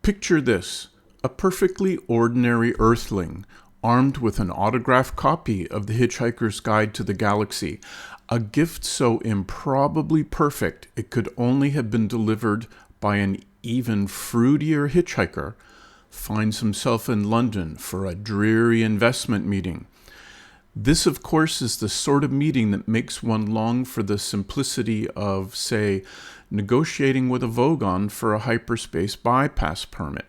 Picture this, a perfectly ordinary Earthling, armed with an autographed copy of the Hitchhiker's Guide to the Galaxy, a gift so improbably perfect it could only have been delivered by an even fruitier hitchhiker, finds himself in London for a dreary investment meeting. This, of course, is the sort of meeting that makes one long for the simplicity of, say, negotiating with a Vogon for a hyperspace bypass permit.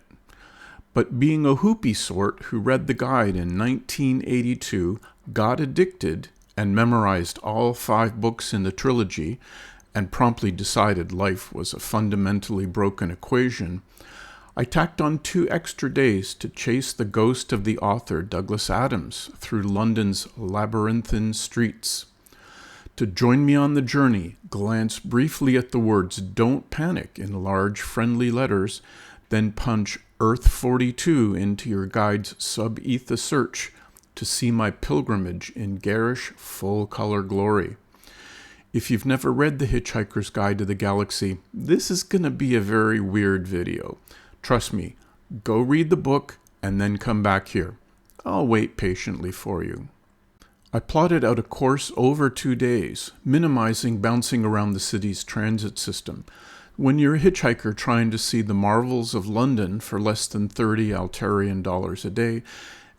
But being a hoopy sort who read the guide in 1982, got addicted, and memorized all 5 books in the trilogy, and promptly decided life was a fundamentally broken equation, I tacked on 2 extra days to chase the ghost of the author Douglas Adams through London's labyrinthine streets. To join me on the journey, glance briefly at the words "Don't Panic" in large friendly letters, then punch Earth 42 into your guide's sub-ether search to see my pilgrimage in garish full-color glory. If you've never read The Hitchhiker's Guide to the Galaxy, this is going to be a very weird video. Trust me, go read the book and then come back here. I'll wait patiently for you. I plotted out a course over 2 days, minimizing bouncing around the city's transit system. When you're a hitchhiker trying to see the marvels of London for less than 30 Altarian dollars a day,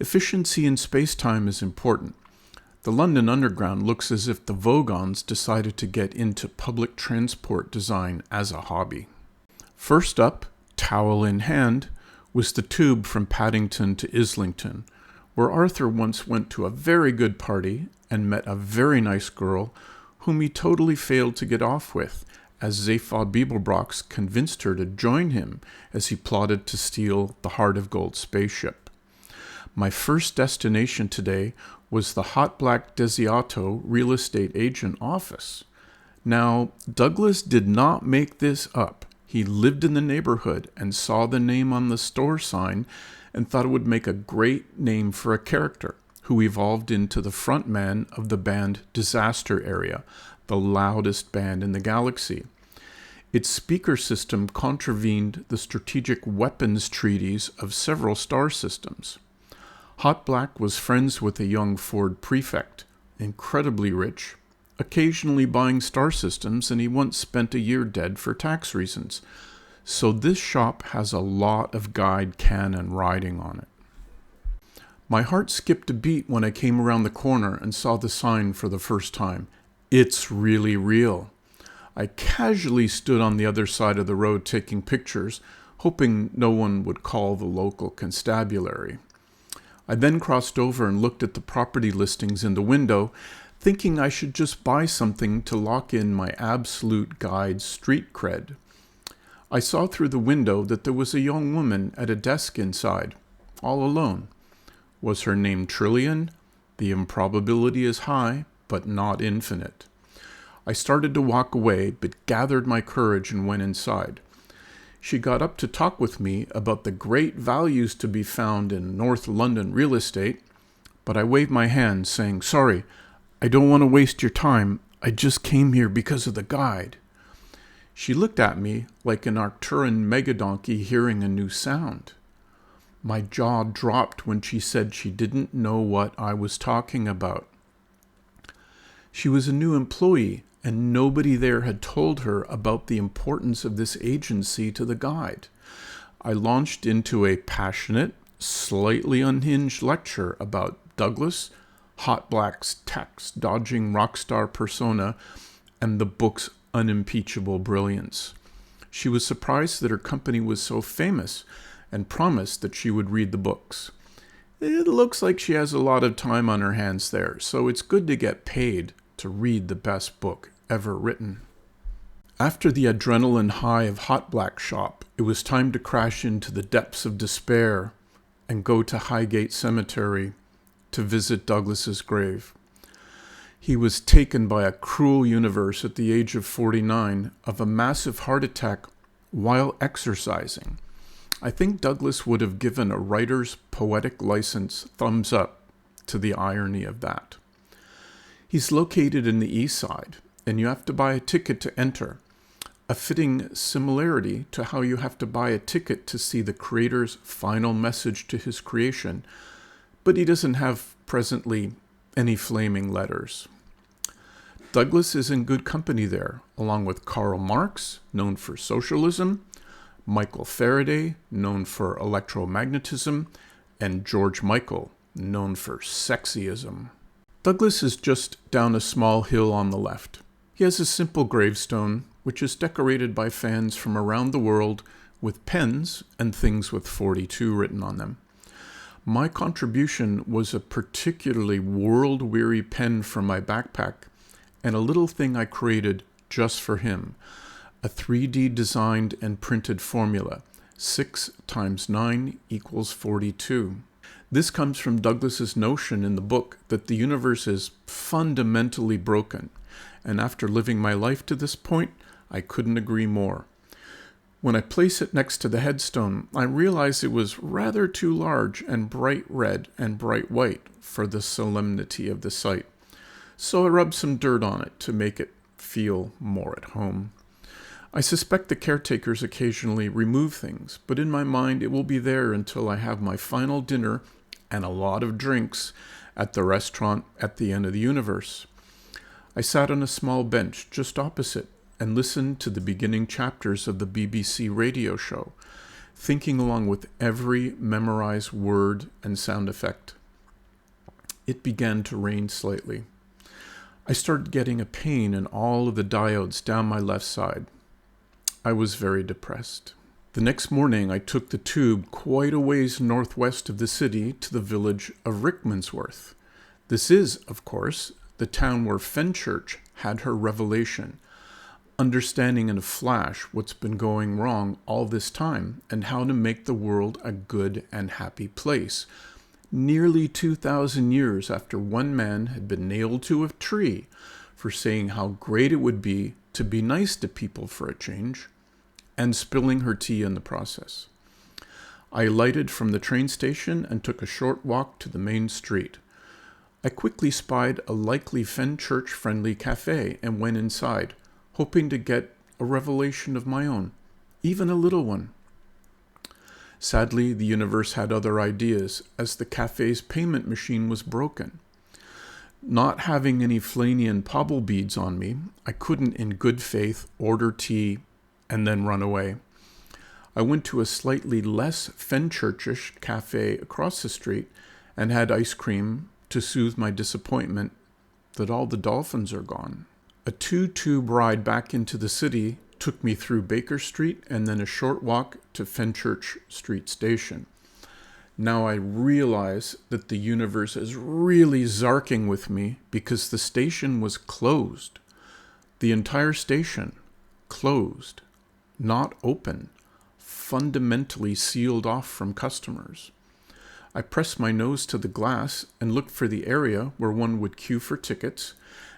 efficiency in space-time is important. The London Underground looks as if the Vogons decided to get into public transport design as a hobby. First up, towel in hand, was the tube from Paddington to Islington, where Arthur once went to a very good party and met a very nice girl whom he totally failed to get off with, as Zaphod Beeblebrox convinced her to join him as he plotted to steal the Heart of Gold spaceship. My first destination today was the Hot Black Desiato real estate agent office. Now, Douglas did not make this up. He lived in the neighborhood and saw the name on the store sign and thought it would make a great name for a character who evolved into the frontman of the band Disaster Area, the loudest band in the galaxy. Its speaker system contravened the strategic weapons treaties of several star systems. Hot Black was friends with a young Ford prefect, incredibly rich, occasionally buying star systems, and he once spent a year dead for tax reasons. So this shop has a lot of guide canon riding on it. My heart skipped a beat when I came around the corner and saw the sign for the first time. It's really real. I casually stood on the other side of the road taking pictures, hoping no one would call the local constabulary. I then crossed over and looked at the property listings in the window, thinking I should just buy something to lock in my absolute guide street cred. I saw through the window that there was a young woman at a desk inside, all alone. Was her name Trillian? The improbability is high, but not infinite. I started to walk away, but gathered my courage and went inside. She got up to talk with me about the great values to be found in North London real estate, but I waved my hand, saying, "Sorry, I don't want to waste your time. I just came here because of the guide." She looked at me like an Arcturian megadonkey hearing a new sound. My jaw dropped when she said she didn't know what I was talking about. She was a new employee, and nobody there had told her about the importance of this agency to the guide. I launched into a passionate, slightly unhinged lecture about Douglas, Hot Black's tax-dodging rock star persona, and the book's unimpeachable brilliance. She was surprised that her company was so famous and promised that she would read the books. It looks like she has a lot of time on her hands there, so it's good to get paid to read the best book ever written. After the adrenaline high of Hot Black Shop, it was time to crash into the depths of despair and go to Highgate Cemetery to visit Douglas's grave. He was taken by a cruel universe at the age of 49 of a massive heart attack while exercising. I think Douglas would have given a writer's poetic license thumbs up to the irony of that. He's located in the East Side, and you have to buy a ticket to enter. a fitting similarity to how you have to buy a ticket to see the creator's final message to his creation, but he doesn't have presently any flaming letters. Douglas is in good company there, along with Karl Marx, known for socialism, Michael Faraday, known for electromagnetism, and George Michael, known for sexyism. Douglas is just down a small hill on the left. He has a simple gravestone, which is decorated by fans from around the world with pens and things with 42 written on them. My contribution was a particularly world-weary pen from my backpack and a little thing I created just for him, a 3D designed and printed formula, 6 times 9 equals 42. This comes from Douglas's notion in the book that the universe is fundamentally broken, and after living my life to this point, I couldn't agree more. When I place it next to the headstone, I realize it was rather too large and bright red and bright white for the solemnity of the site, so I rubbed some dirt on it to make it feel more at home. I suspect the caretakers occasionally remove things, but in my mind it will be there until I have my final dinner and a lot of drinks at the restaurant at the end of the universe. I sat on a small bench just opposite and listened to the beginning chapters of the BBC radio show, thinking along with every memorized word and sound effect. It began to rain slightly. I started getting a pain in all of the diodes down my left side. I was very depressed. The next morning, I took the tube quite a ways northwest of the city to the village of Rickmansworth. This is, of course, the town where Fenchurch had her revelation, understanding in a flash what's been going wrong all this time and how to make the world a good and happy place. Nearly 2,000 years after one man had been nailed to a tree for saying how great it would be to be nice to people for a change, and spilling her tea in the process. I alighted from the train station and took a short walk to the main street. I quickly spied a likely Fenchurch-friendly cafe and went inside, hoping to get a revelation of my own, even a little one. Sadly, the universe had other ideas, as the cafe's payment machine was broken. Not having any Flanian pobble beads on me, I couldn't in good faith order tea and then run away. I went to a slightly less Fenchurchish cafe across the street and had ice cream to soothe my disappointment that all the dolphins are gone. A 2-tube ride back into the city took me through Baker Street and then a short walk to Fenchurch Street Station. Now I realize that the universe is really zarking with me because the station was closed. The entire station closed, not open, fundamentally sealed off from customers. I pressed my nose to the glass and looked for the area where one would queue for tickets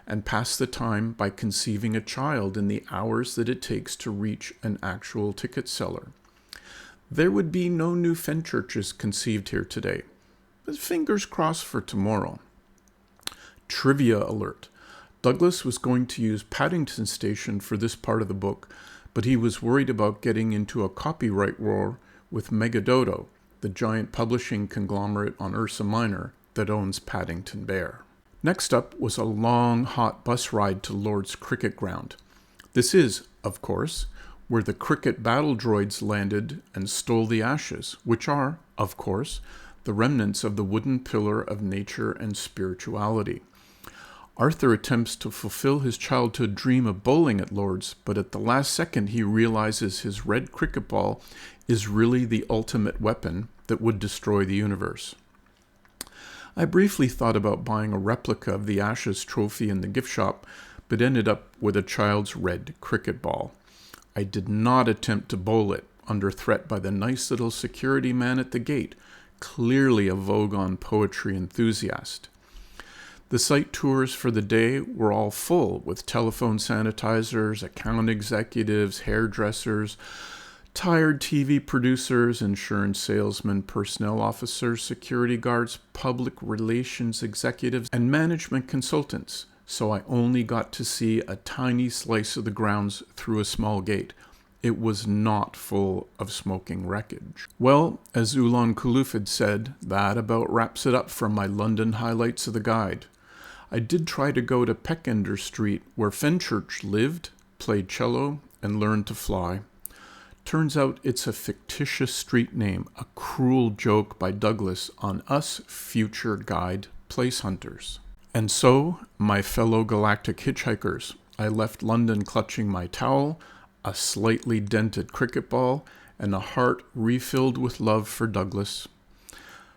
and pass the time by conceiving a child in the hours that it takes to reach an actual ticket seller. There would be no new Fenchurches conceived here today, but fingers crossed for tomorrow. Trivia alert. Douglas was going to use Paddington Station for this part of the book, but he was worried about getting into a copyright war with Megadodo, the giant publishing conglomerate on Ursa Minor that owns Paddington Bear. Next up was a long, hot bus ride to Lord's Cricket Ground. This is, of course, where the cricket battle droids landed and stole the ashes, which are, of course, the remnants of the wooden pillar of nature and spirituality. Arthur attempts to fulfill his childhood dream of bowling at Lord's, but at the last second he realizes his red cricket ball is really the ultimate weapon that would destroy the universe. I briefly thought about buying a replica of the Ashes trophy in the gift shop, but ended up with a child's red cricket ball. I did not attempt to bowl it, under threat by the nice little security man at the gate, clearly a Vogon poetry enthusiast. The site tours for the day were all full, with telephone sanitizers, account executives, hairdressers, tired TV producers, insurance salesmen, personnel officers, security guards, public relations executives, and management consultants, so I only got to see a tiny slice of the grounds through a small gate. It was not full of smoking wreckage. Well, as Ulan Kulufid said, that about wraps it up for my London highlights of the guide. I did try to go to Peckender Street, where Fenchurch lived, played cello, and learned to fly. Turns out it's a fictitious street name, a cruel joke by Douglas on us future guide place hunters. And so, my fellow Galactic hitchhikers, I left London clutching my towel, a slightly dented cricket ball, and a heart refilled with love for Douglas.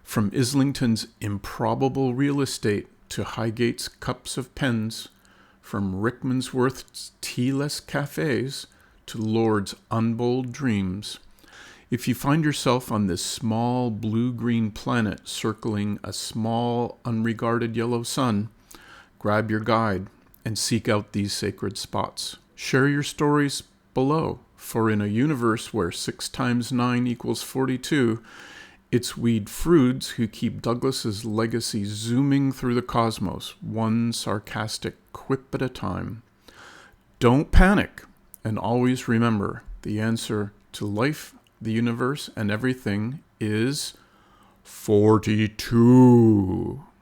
From Islington's improbable real estate to Highgate's cups of pens, from Rickmansworth's tealess cafes to Lord's unbold dreams, if you find yourself on this small blue-green planet circling a small unregarded yellow sun, grab your guide and seek out these sacred spots. Share your stories below, for in a universe where 6 times 9 equals 42, it's we Freuds who keep Douglas's legacy zooming through the cosmos, one sarcastic quip at a time. Don't panic, and always remember, the answer to life, the universe, and everything is 42.